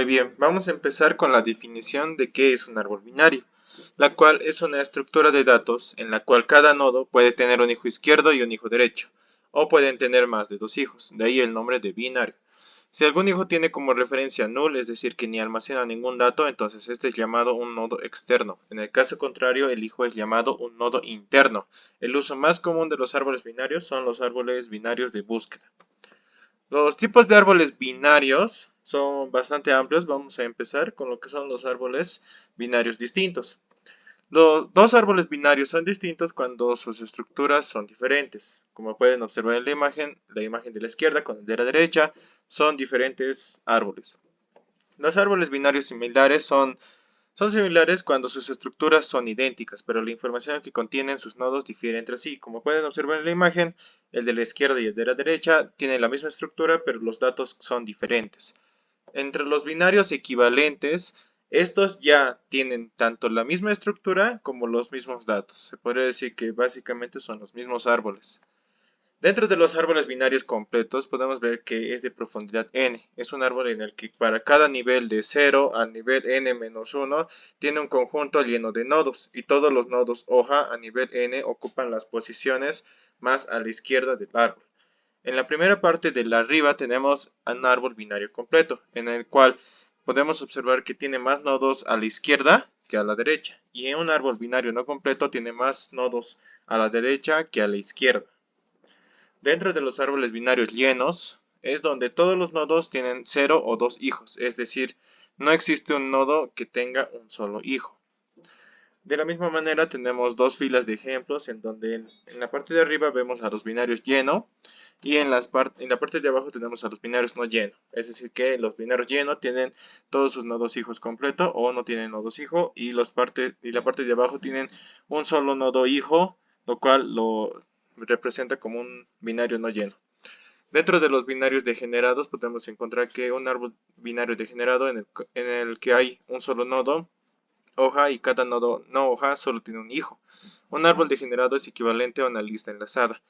Muy bien, vamos a empezar con la definición de qué es un árbol binario, la cual es una estructura de datos en la cual cada nodo puede tener un hijo izquierdo y un hijo derecho, o pueden tener más de dos hijos, de ahí el nombre de binario. Si algún hijo tiene como referencia null, es decir, que ni almacena ningún dato, entonces este es llamado un nodo externo. En el caso contrario, el hijo es llamado un nodo interno. El uso más común de los árboles binarios son los árboles binarios de búsqueda. Los tipos de árboles binarios son bastante amplios. Vamos a empezar con lo que son los árboles binarios distintos. Los dos árboles binarios son distintos cuando sus estructuras son diferentes. Como pueden observar en la imagen de la izquierda con el de la derecha, son diferentes árboles. Los árboles binarios similares son similares cuando sus estructuras son idénticas, pero la información que contienen sus nodos difiere entre sí. Como pueden observar en la imagen, el de la izquierda y el de la derecha tienen la misma estructura, pero los datos son diferentes. Entre los binarios equivalentes, estos ya tienen tanto la misma estructura como los mismos datos. Se podría decir que básicamente son los mismos árboles. Dentro de los árboles binarios completos podemos ver que es de profundidad n. Es un árbol en el que para cada nivel de 0 al nivel n-1 tiene un conjunto lleno de nodos y todos los nodos hoja a nivel n ocupan las posiciones más a la izquierda del árbol. En la primera parte de la arriba tenemos un árbol binario completo en el cual podemos observar que tiene más nodos a la izquierda que a la derecha y en un árbol binario no completo tiene más nodos a la derecha que a la izquierda. Dentro de los árboles binarios llenos es donde todos los nodos tienen 0 o 2 hijos, es decir, no existe un nodo que tenga un solo hijo. De la misma manera tenemos dos filas de ejemplos en donde en la parte de arriba vemos a los binarios lleno y en la parte de abajo tenemos a los binarios no lleno. Es decir que los binarios lleno tienen todos sus nodos hijos completo o no tienen nodos hijo y la parte de abajo tienen un solo nodo hijo, lo cual lo representa como un binario no lleno. Dentro de los binarios degenerados podemos encontrar que un árbol binario degenerado en el que hay un solo nodo hoja y cada nodo no hoja solo tiene un hijo. Un árbol degenerado es equivalente a una lista enlazada.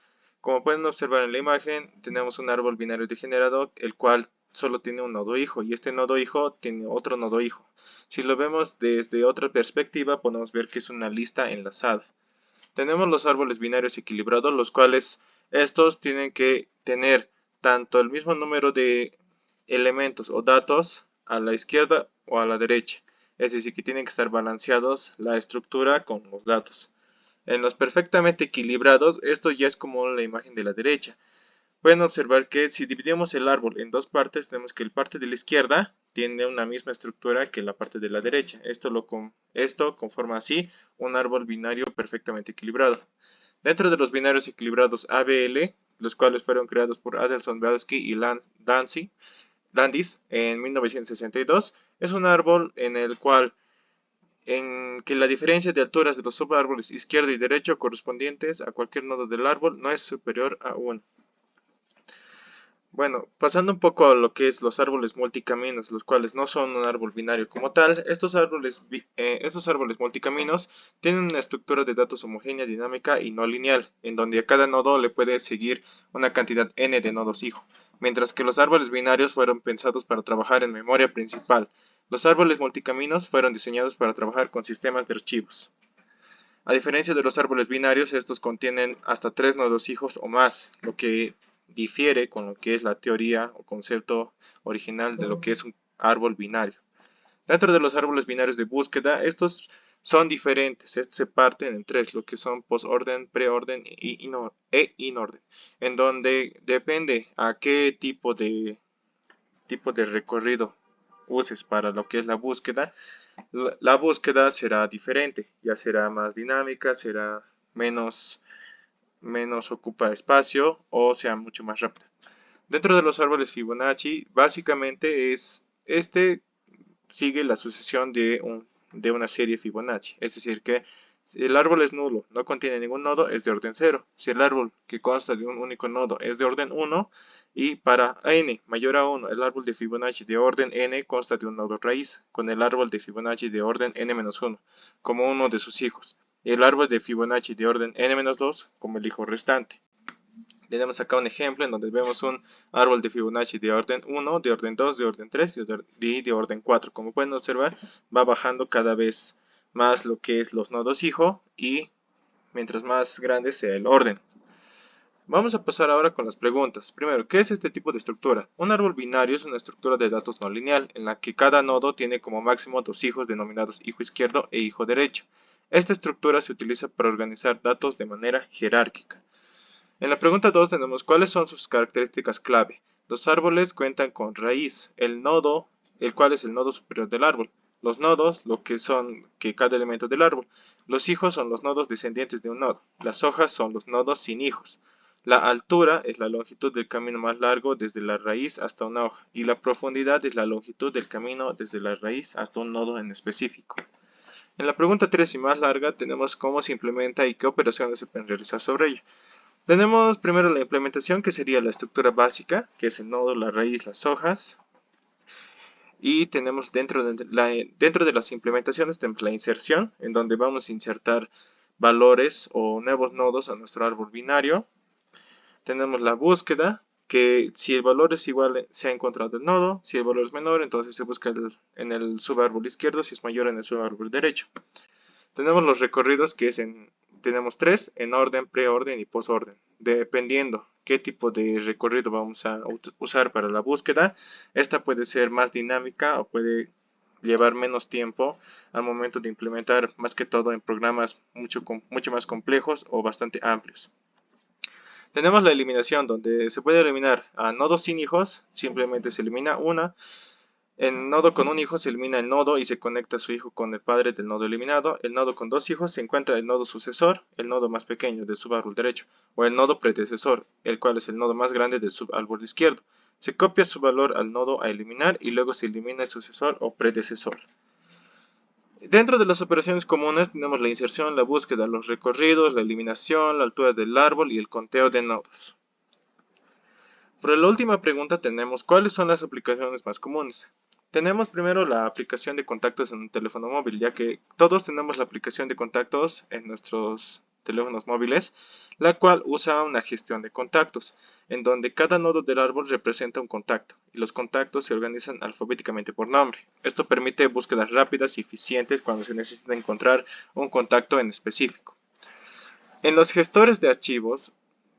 Como pueden observar en la imagen, tenemos un árbol binario degenerado, el cual solo tiene un nodo hijo, y este nodo hijo tiene otro nodo hijo. Si lo vemos desde otra perspectiva, podemos ver que es una lista enlazada. Tenemos los árboles binarios equilibrados, los cuales estos tienen que tener tanto el mismo número de elementos o datos a la izquierda o a la derecha. Es decir, que tienen que estar balanceados la estructura con los datos. En los perfectamente equilibrados, esto ya es como la imagen de la derecha. Pueden observar que si dividimos el árbol en dos partes, tenemos que la parte de la izquierda tiene una misma estructura que la parte de la derecha. Esto conforma así un árbol binario perfectamente equilibrado. Dentro de los binarios equilibrados ABL, los cuales fueron creados por Adelson-Belsky y Landis en 1962, es un árbol en que la diferencia de alturas de los subárboles izquierdo y derecho correspondientes a cualquier nodo del árbol no es superior a 1. Bueno, pasando un poco a lo que es los árboles multicaminos, los cuales no son un árbol binario como tal, estos árboles multicaminos tienen una estructura de datos homogénea, dinámica y no lineal, en donde a cada nodo le puede seguir una cantidad n de nodos hijo, mientras que los árboles binarios fueron pensados para trabajar en memoria principal. Los árboles multicaminos fueron diseñados para trabajar con sistemas de archivos. A diferencia de los árboles binarios, estos contienen hasta 3 nodos hijos o más, lo que difiere con lo que es la teoría o concepto original de lo que es un árbol binario. Dentro de los árboles binarios de búsqueda, estos son diferentes. Estos se parten en tres, lo que son postorden, preorden e inorden, en donde depende a qué tipo de recorrido uses para lo que es la búsqueda, la búsqueda será diferente, ya será más dinámica, será menos ocupa espacio o sea mucho más rápida. Dentro de los árboles Fibonacci, básicamente sigue la sucesión de una serie Fibonacci, es decir que si el árbol es nulo, no contiene ningún nodo, es de orden 0. Si el árbol que consta de un único nodo es de orden 1, y para n mayor a 1, el árbol de Fibonacci de orden n consta de un nodo raíz, con el árbol de Fibonacci de orden n-1 como uno de sus hijos, y el árbol de Fibonacci de orden n-2 como el hijo restante. Tenemos acá un ejemplo en donde vemos un árbol de Fibonacci de orden 1, de orden 2, de orden 3 y de orden 4. Como pueden observar, va bajando cada vez más lo que es los nodos hijo y mientras más grande sea el orden. Vamos a pasar ahora con las preguntas. Primero, ¿qué es este tipo de estructura? Un árbol binario es una estructura de datos no lineal, en la que cada nodo tiene como máximo dos hijos denominados hijo izquierdo e hijo derecho. Esta estructura se utiliza para organizar datos de manera jerárquica. En la pregunta 2 tenemos ¿cuáles son sus características clave? Los árboles cuentan con raíz, el nodo, el cual es el nodo superior del árbol. Los nodos, lo que son cada elemento del árbol. Los hijos son los nodos descendientes de un nodo. Las hojas son los nodos sin hijos. La altura es la longitud del camino más largo desde la raíz hasta una hoja. Y la profundidad es la longitud del camino desde la raíz hasta un nodo en específico. En la pregunta 3 y más larga tenemos cómo se implementa y qué operaciones se pueden realizar sobre ella. Tenemos primero la implementación, que sería la estructura básica, que es el nodo, la raíz, las hojas. Y tenemos dentro de las implementaciones tenemos la inserción, en donde vamos a insertar valores o nuevos nodos a nuestro árbol binario. Tenemos la búsqueda, que si el valor es igual se ha encontrado el nodo, si el valor es menor entonces se busca en el subárbol izquierdo, si es mayor en el subárbol derecho. Tenemos los recorridos tenemos tres, en orden, preorden y posorden. Dependiendo qué tipo de recorrido vamos a usar para la búsqueda, esta puede ser más dinámica o puede llevar menos tiempo al momento de implementar, más que todo en programas mucho más complejos o bastante amplios. Tenemos la eliminación, donde se puede eliminar a nodos sin hijos, simplemente se elimina una. En nodo con un hijo se elimina el nodo y se conecta a su hijo con el padre del nodo eliminado. El nodo con dos hijos se encuentra el nodo sucesor, el nodo más pequeño del subárbol derecho, o el nodo predecesor, el cual es el nodo más grande del subárbol izquierdo. Se copia su valor al nodo a eliminar y luego se elimina el sucesor o predecesor. Dentro de las operaciones comunes tenemos la inserción, la búsqueda, los recorridos, la eliminación, la altura del árbol y el conteo de nodos. Para la última pregunta tenemos ¿cuáles son las aplicaciones más comunes? Tenemos primero la aplicación de contactos en un teléfono móvil, ya que todos tenemos la aplicación de contactos en nuestros teléfonos móviles, la cual usa una gestión de contactos, en donde cada nodo del árbol representa un contacto, y los contactos se organizan alfabéticamente por nombre. Esto permite búsquedas rápidas y eficientes cuando se necesita encontrar un contacto en específico. En los gestores de archivos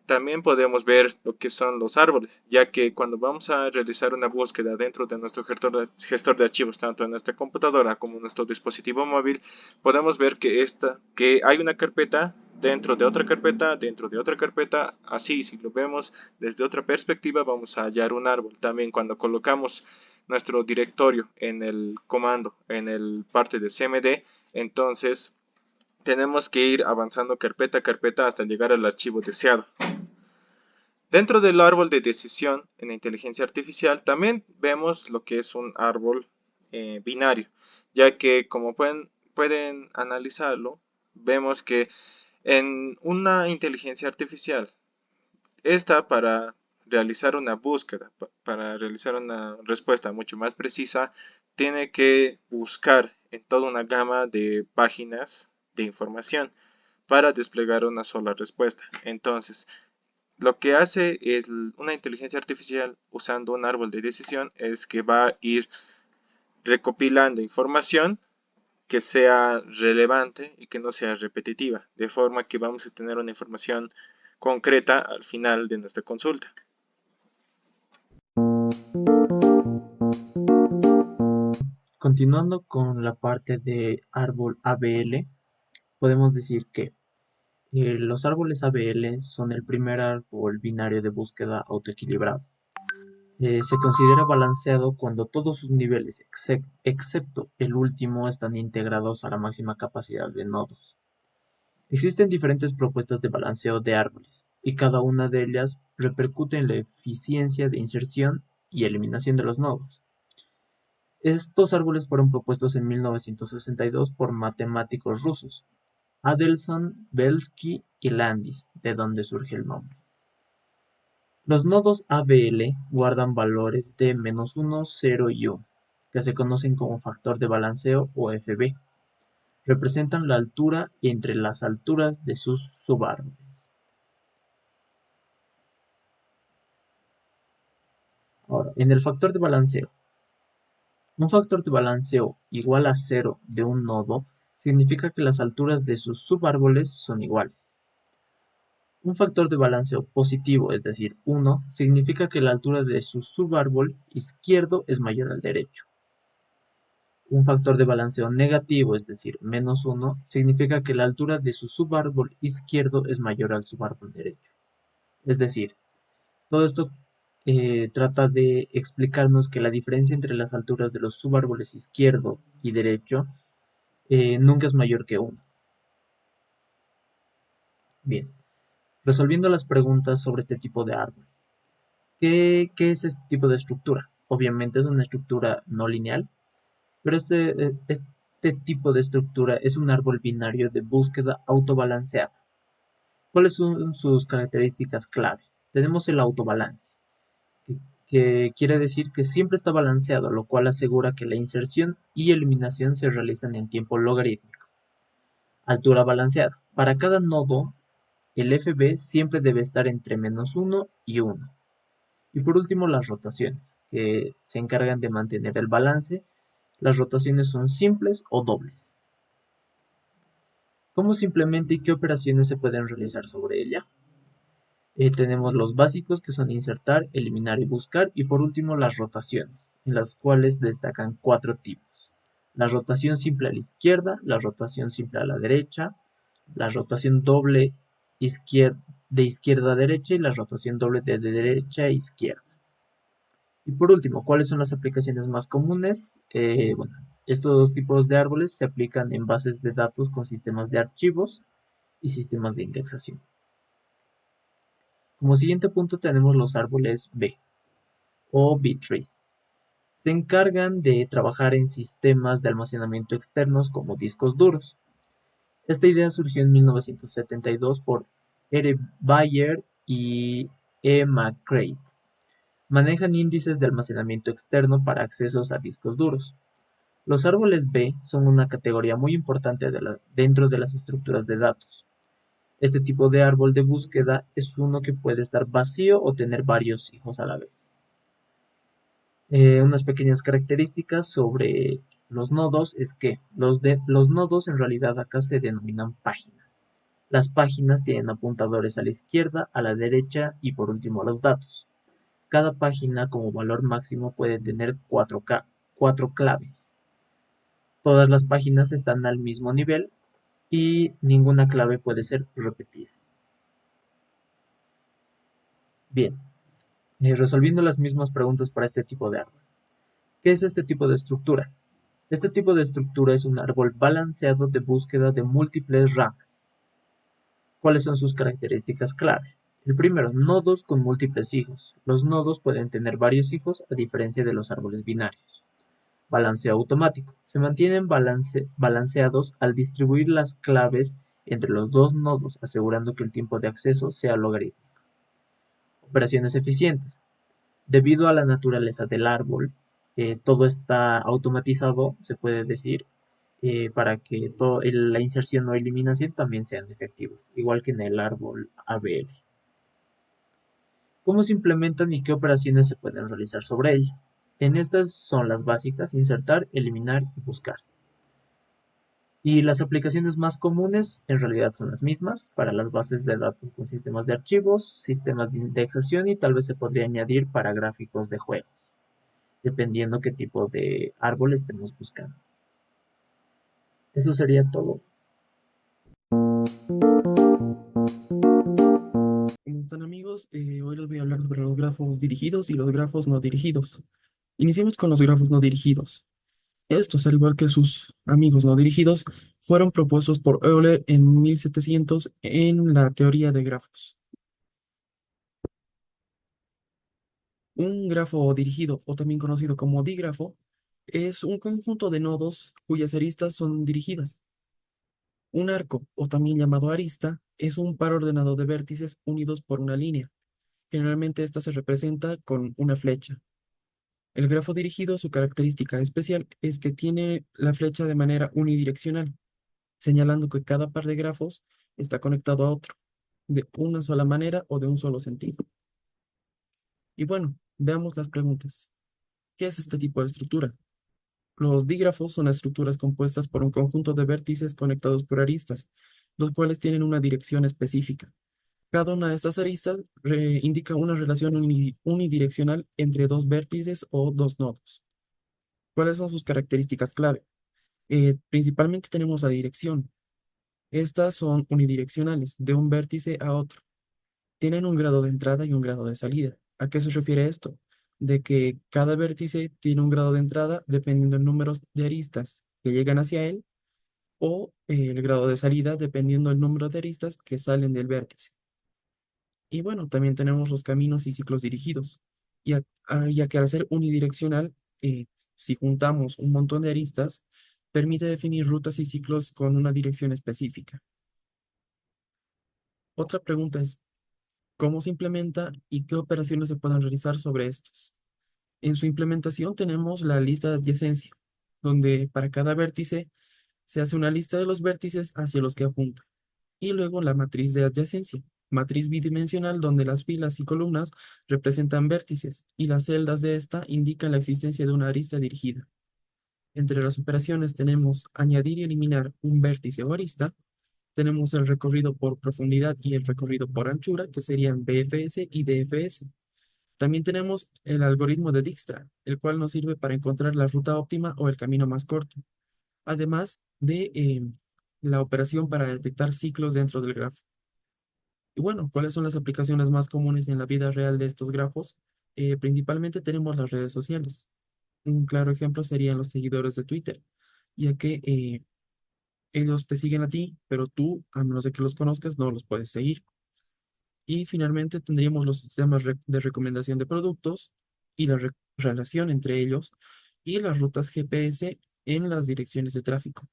también podemos ver lo que son los árboles, ya que cuando vamos a realizar una búsqueda dentro de nuestro gestor de archivos, tanto en nuestra computadora como en nuestro dispositivo móvil, podemos ver que hay una carpeta dentro de otra carpeta, dentro de otra carpeta. Así, si lo vemos desde otra perspectiva, vamos a hallar un árbol. También cuando colocamos nuestro directorio en el comando, en el parte de cmd, entonces tenemos que ir avanzando carpeta a carpeta hasta llegar al archivo deseado. Dentro del árbol de decisión en la inteligencia artificial también vemos lo que es un árbol binario, ya que como pueden analizarlo, vemos que en una inteligencia artificial, esta para realizar una búsqueda, para realizar una respuesta mucho más precisa, tiene que buscar en toda una gama de páginas de información para desplegar una sola respuesta. Entonces, lo que hace una inteligencia artificial usando un árbol de decisión es que va a ir recopilando información que sea relevante y que no sea repetitiva, de forma que vamos a tener una información concreta al final de nuestra consulta. Continuando con la parte de árbol ABL, podemos decir que los árboles ABL son el primer árbol binario de búsqueda autoequilibrado. Se considera balanceado cuando todos sus niveles, excepto el último, están integrados a la máxima capacidad de nodos. Existen diferentes propuestas de balanceo de árboles, y cada una de ellas repercute en la eficiencia de inserción y eliminación de los nodos. Estos árboles fueron propuestos en 1962 por matemáticos rusos, Adelson, Belsky y Landis, de donde surge el nombre. Los nodos ABL guardan valores de -1, 0 y 1, que se conocen como factor de balanceo o FB. Representan la altura entre las alturas de sus subárboles. Ahora, en el factor de balanceo. Un factor de balanceo igual a cero de un nodo significa que las alturas de sus subárboles son iguales. Un factor de balanceo positivo, es decir, 1, significa que la altura de su subárbol izquierdo es mayor al derecho. Un factor de balanceo negativo, es decir, -1, significa que la altura de su subárbol izquierdo es mayor al subárbol derecho. Es decir, todo esto trata de explicarnos que la diferencia entre las alturas de los subárboles izquierdo y derecho nunca es mayor que 1. Bien, resolviendo las preguntas sobre este tipo de árbol. ¿Qué es este tipo de estructura? Obviamente es una estructura no lineal, pero este tipo de estructura es un árbol binario de búsqueda autobalanceada. ¿Cuáles son sus características clave? Tenemos el autobalance, que quiere decir que siempre está balanceado, lo cual asegura que la inserción y eliminación se realizan en tiempo logarítmico. Altura balanceada. Para cada nodo, el FB siempre debe estar entre -1 y 1. Y por último, las rotaciones, que se encargan de mantener el balance. Las rotaciones son simples o dobles. ¿Cómo se implementa y qué operaciones se pueden realizar sobre ella? Tenemos los básicos, que son insertar, eliminar y buscar, y por último las rotaciones, en las cuales destacan 4 tipos. La rotación simple a la izquierda, la rotación simple a la derecha, la rotación doble de izquierda a derecha y la rotación doble de derecha a izquierda. Y por último, ¿cuáles son las aplicaciones más comunes? Bueno, estos dos tipos de árboles se aplican en bases de datos con sistemas de archivos y sistemas de indexación. Como siguiente punto tenemos los árboles B o B-trees. Se encargan de trabajar en sistemas de almacenamiento externos como discos duros. Esta idea surgió en 1972 por R. Bayer y E. McCreight. Manejan índices de almacenamiento externo para accesos a discos duros. Los árboles B son una categoría muy importante dentro de las estructuras de datos. Este tipo de árbol de búsqueda es uno que puede estar vacío o tener varios hijos a la vez. Unas pequeñas características sobre los nodos es que los nodos en realidad acá se denominan páginas. Las páginas tienen apuntadores a la izquierda, a la derecha y por último los datos. Cada página como valor máximo puede tener 4 claves. Todas las páginas están al mismo nivel y ninguna clave puede ser repetida. Bien, resolviendo las mismas preguntas para este tipo de árbol. ¿Qué es este tipo de estructura? Este tipo de estructura es un árbol balanceado de búsqueda de múltiples ramas. ¿Cuáles son sus características clave? El primero, nodos con múltiples hijos. Los nodos pueden tener varios hijos a diferencia de los árboles binarios. Balanceo automático. Se mantienen balanceados al distribuir las claves entre los dos nodos, asegurando que el tiempo de acceso sea logarítmico. Operaciones eficientes. Debido a la naturaleza del árbol, todo está automatizado, se puede decir, para que la inserción o eliminación también sean efectivos, igual que en el árbol ABL. ¿Cómo se implementan y qué operaciones se pueden realizar sobre ella? En estas son las básicas: insertar, eliminar y buscar. Y las aplicaciones más comunes en realidad son las mismas para las bases de datos con sistemas de archivos, sistemas de indexación y tal vez se podría añadir para gráficos de juegos, dependiendo qué tipo de árbol estemos buscando. Eso sería todo. ¿Cómo están, amigos? Hoy les voy a hablar sobre los grafos dirigidos y los grafos no dirigidos. Iniciemos con los grafos no dirigidos. Estos, al igual que sus amigos no dirigidos, fueron propuestos por Euler en 1700 en la teoría de grafos. Un grafo dirigido, o también conocido como dígrafo, es un conjunto de nodos cuyas aristas son dirigidas. Un arco, o también llamado arista, es un par ordenado de vértices unidos por una línea. Generalmente esta se representa con una flecha. El grafo dirigido, su característica especial es que tiene la flecha de manera unidireccional, señalando que cada par de grafos está conectado a otro, de una sola manera o de un solo sentido. Y bueno, Veamos las preguntas. ¿Qué es este tipo de estructura? Los dígrafos son estructuras compuestas por un conjunto de vértices conectados por aristas, los cuales tienen una dirección específica. Cada una de estas aristas indica una relación unidireccional entre dos vértices o dos nodos. ¿Cuáles son sus características clave? Principalmente tenemos la dirección. Estas son unidireccionales, de un vértice a otro. Tienen un grado de entrada y un grado de salida. ¿A qué se refiere esto? De que cada vértice tiene un grado de entrada dependiendo del número de aristas que llegan hacia él o el grado de salida dependiendo del número de aristas que salen del vértice. Y bueno, también tenemos los caminos y ciclos dirigidos, ya que al ser unidireccional, si juntamos un montón de aristas, permite definir rutas y ciclos con una dirección específica. Otra pregunta es, ¿cómo se implementa y qué operaciones se pueden realizar sobre estos? En su implementación tenemos la lista de adyacencia, donde para cada vértice se hace una lista de los vértices hacia los que apunta. Y luego la matriz de adyacencia, matriz bidimensional donde las filas y columnas representan vértices y las celdas de esta indican la existencia de una arista dirigida. Entre las operaciones tenemos añadir y eliminar un vértice o arista, tenemos el recorrido por profundidad y el recorrido por anchura, que serían BFS y DFS. También tenemos el algoritmo de Dijkstra, el cual nos sirve para encontrar la ruta óptima o el camino más corto, además de la operación para detectar ciclos dentro del grafo. Y bueno, ¿cuáles son las aplicaciones más comunes en la vida real de estos grafos? Principalmente tenemos las redes sociales. Un claro ejemplo serían los seguidores de Twitter, ya que ellos te siguen a ti, pero tú, a menos de que los conozcas, no los puedes seguir. Y finalmente tendríamos los sistemas de recomendación de productos y la relación entre ellos y las rutas GPS en las direcciones de tráfico.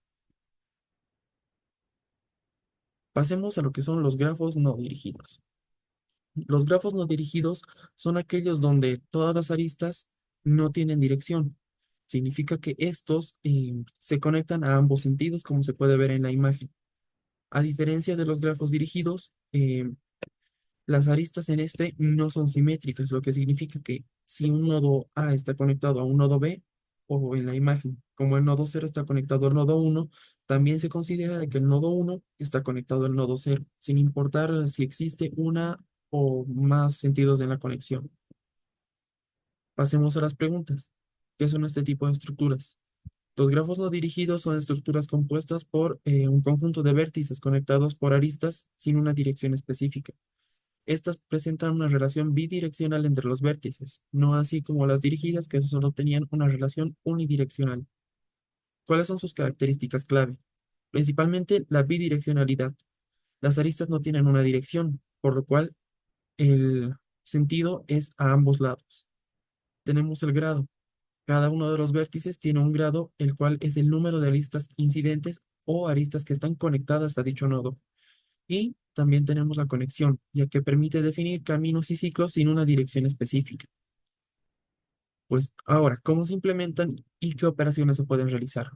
Pasemos a lo que son los grafos no dirigidos. Los grafos no dirigidos son aquellos donde todas las aristas no tienen dirección. Significa que estos se conectan a ambos sentidos, como se puede ver en la imagen. A diferencia de los grafos dirigidos, las aristas en este no son simétricas, lo que significa que si un nodo A está conectado a un nodo B, o en la imagen, como el nodo 0 está conectado al nodo 1, también se considera que el nodo 1 está conectado al nodo 0, sin importar si existe una o más sentidos en la conexión. Pasemos a las preguntas. ¿Qué son este tipo de estructuras? Los grafos no dirigidos son estructuras compuestas por un conjunto de vértices conectados por aristas sin una dirección específica. Estas presentan una relación bidireccional entre los vértices, no así como las dirigidas que solo tenían una relación unidireccional. ¿Cuáles son sus características clave? Principalmente la bidireccionalidad. Las aristas no tienen una dirección, por lo cual el sentido es a ambos lados. Tenemos el grado. Cada uno de los vértices tiene un grado, el cual es el número de aristas incidentes o aristas que están conectadas a dicho nodo. Y también tenemos la conexión, ya que permite definir caminos y ciclos sin una dirección específica. Pues ahora, ¿cómo se implementan y qué operaciones se pueden realizar?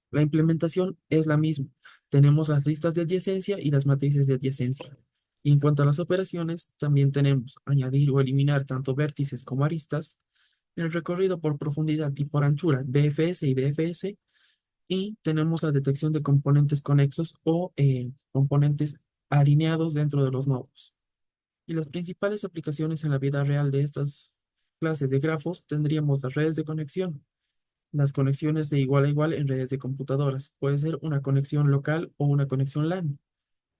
La implementación es la misma. Tenemos las listas de adyacencia y las matrices de adyacencia. Y en cuanto a las operaciones, también tenemos añadir o eliminar tanto vértices como aristas, el recorrido por profundidad y por anchura, BFS y DFS, y tenemos la detección de componentes conexos o componentes alineados dentro de los nodos. Y las principales aplicaciones en la vida real de estas clases de grafos tendríamos las redes de conexión, las conexiones de igual a igual en redes de computadoras. Puede ser una conexión local o una conexión LAN.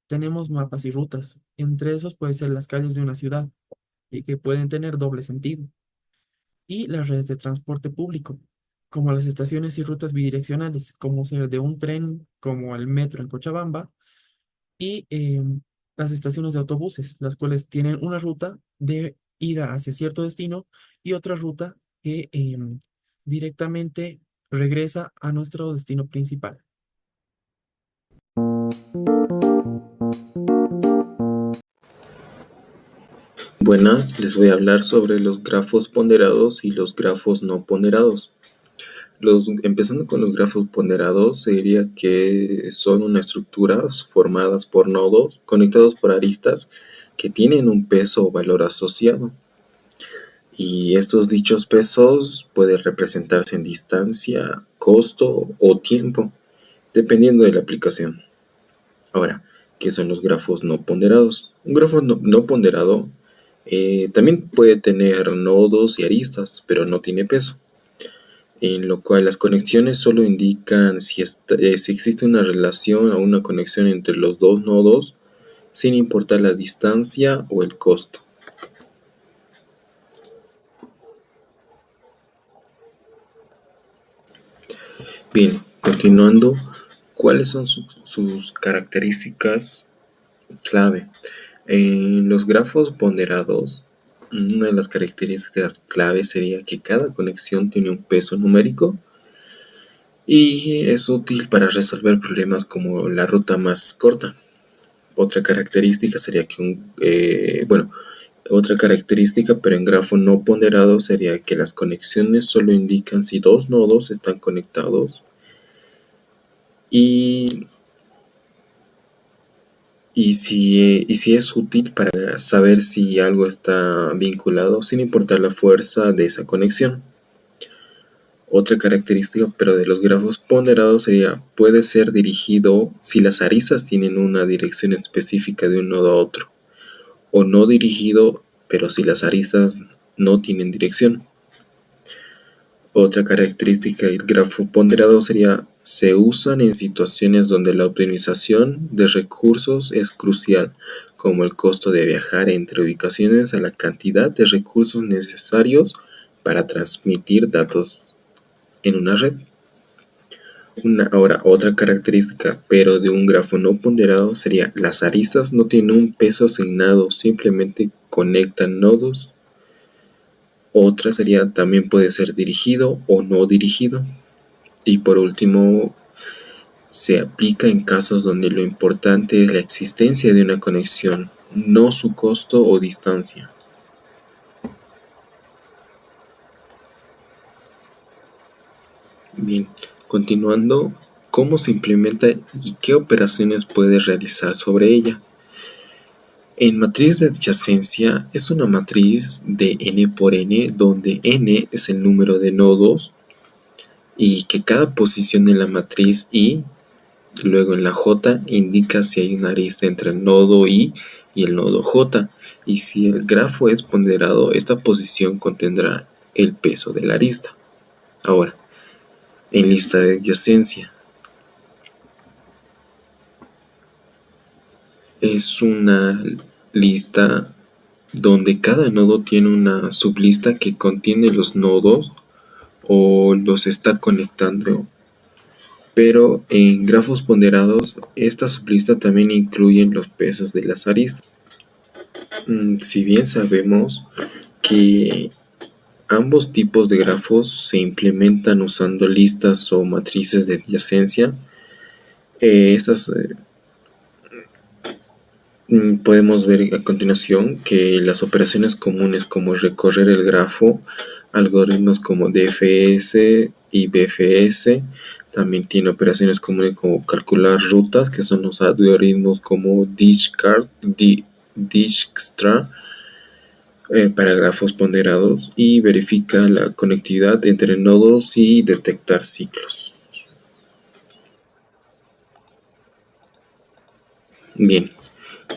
Tenemos mapas y rutas. Entre esos puede ser las calles de una ciudad y que pueden tener doble sentido. Y las redes de transporte público, como las estaciones y rutas bidireccionales, como ser de un tren, como el metro en Cochabamba, y las estaciones de autobuses, las cuales tienen una ruta de ida hacia cierto destino y otra ruta que directamente regresa a nuestro destino principal. Buenas, les voy a hablar sobre los grafos ponderados y los grafos no ponderados. Empezando con los grafos ponderados, se diría que son unas estructuras formadas por nodos conectados por aristas que tienen un peso o valor asociado. Y estos dichos pesos pueden representarse en distancia, costo o tiempo, dependiendo de la aplicación. Ahora, ¿qué son los grafos no ponderados? Un grafo no ponderado también puede tener nodos y aristas, pero no tiene peso, en lo cual las conexiones solo indican si existe una relación o una conexión entre los dos nodos, sin importar la distancia o el costo. Bien, continuando, ¿cuáles son sus características clave? En los grafos ponderados, una de las características clave sería que cada conexión tiene un peso numérico y es útil para resolver problemas como la ruta más corta. Otra característica sería otra característica, pero en grafo no ponderado, sería que las conexiones solo indican si dos nodos están conectados y si es útil para saber si algo está vinculado sin importar la fuerza de esa conexión. Otra característica, pero de los grafos ponderados, sería puede ser dirigido si las aristas tienen una dirección específica de un nodo a otro, o no dirigido, pero si las aristas no tienen dirección. Otra característica del grafo ponderado sería se usan en situaciones donde la optimización de recursos es crucial, como el costo de viajar entre ubicaciones a la cantidad de recursos necesarios para transmitir datos en una red. Ahora, otra característica, pero de un grafo no ponderado, sería las aristas no tienen un peso asignado, simplemente conectan nodos. Otra sería también puede ser dirigido o no dirigido. Y por último, se aplica en casos donde lo importante es la existencia de una conexión, no su costo o distancia. Bien, continuando, ¿cómo se implementa y qué operaciones puede realizar sobre ella? En matriz de adyacencia es una matriz de n por n, donde n es el número de nodos y que cada posición en la matriz I, luego en la J, indica si hay una arista entre el nodo I y el nodo J. Y si el grafo es ponderado, esta posición contendrá el peso de la arista. Ahora, en lista de adyacencia, es una lista donde cada nodo tiene una sublista que contiene los nodos o los está conectando. Pero en grafos ponderados, esta sublista también incluye los pesos de las aristas. Si bien sabemos que ambos tipos de grafos se implementan usando listas o matrices de adyacencia, podemos ver a continuación que las operaciones comunes como recorrer el grafo, algoritmos como DFS y BFS, también tiene operaciones comunes como calcular rutas, que son los algoritmos como Dijkstra para grafos ponderados, y verifica la conectividad entre nodos y detectar ciclos. Bien,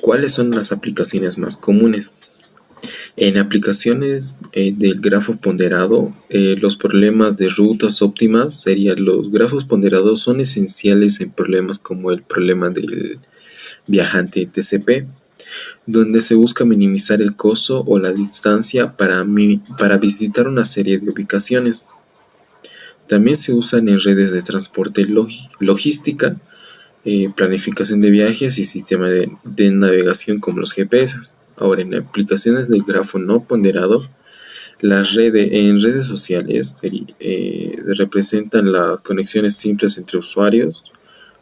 ¿cuáles son las aplicaciones más comunes? En aplicaciones del grafo ponderado, los problemas de rutas óptimas serían los grafos ponderados son esenciales en problemas como el problema del viajante TCP, donde se busca minimizar el costo o la distancia para visitar una serie de ubicaciones. También se usan en redes de transporte logística, planificación de viajes y sistemas de navegación como los GPS. Ahora, en aplicaciones del grafo no ponderado, en redes sociales representan las conexiones simples entre usuarios.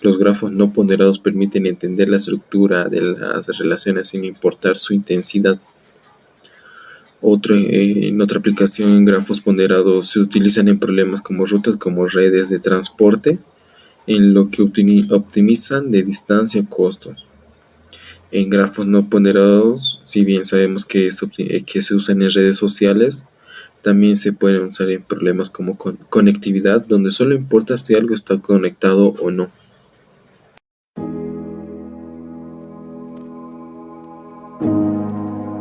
Los grafos no ponderados permiten entender la estructura de las relaciones sin importar su intensidad. En otra aplicación, grafos ponderados se utilizan en problemas como rutas como redes de transporte, en lo que optimizan de distancia o costo. En grafos no ponderados, si bien sabemos que se usan en redes sociales, También se pueden usar en problemas como conectividad, donde solo importa si algo está conectado o no.